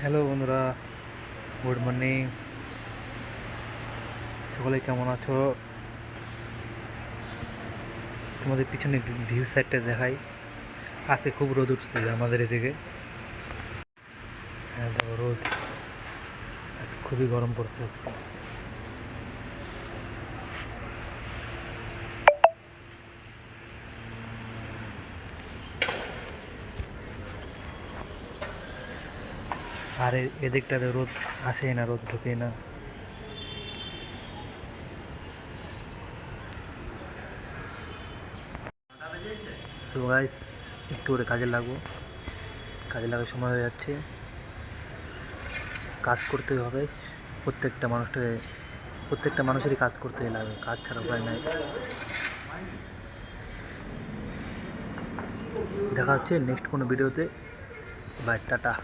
Hello বন্ধুরা, good morning. সকলে কেমন আছো? তোমাদের পিছনে ভিউ সাইডটা দেখাই। আজকে খুব রোদ উঠছে আমাদের এদিকে। হ্যাঁ দেখো রোদ, আজ খুবই গরম পড়ছে আজকে। আর এদিকটাতে রোদ আসেই না, রোদ ঢুকেই না। সো গাইস, একটু করে কাজে লাগবো। কাজে লাগার সময় হয়ে যাচ্ছে। কাজ করতেই হবে। প্রত্যেকটা মানুষেরই কাজ করতেই লাগে, কাজ ছাড়া উপায় নাই। দেখা হচ্ছে নেক্সট কোনো ভিডিওতে। Bye, tata.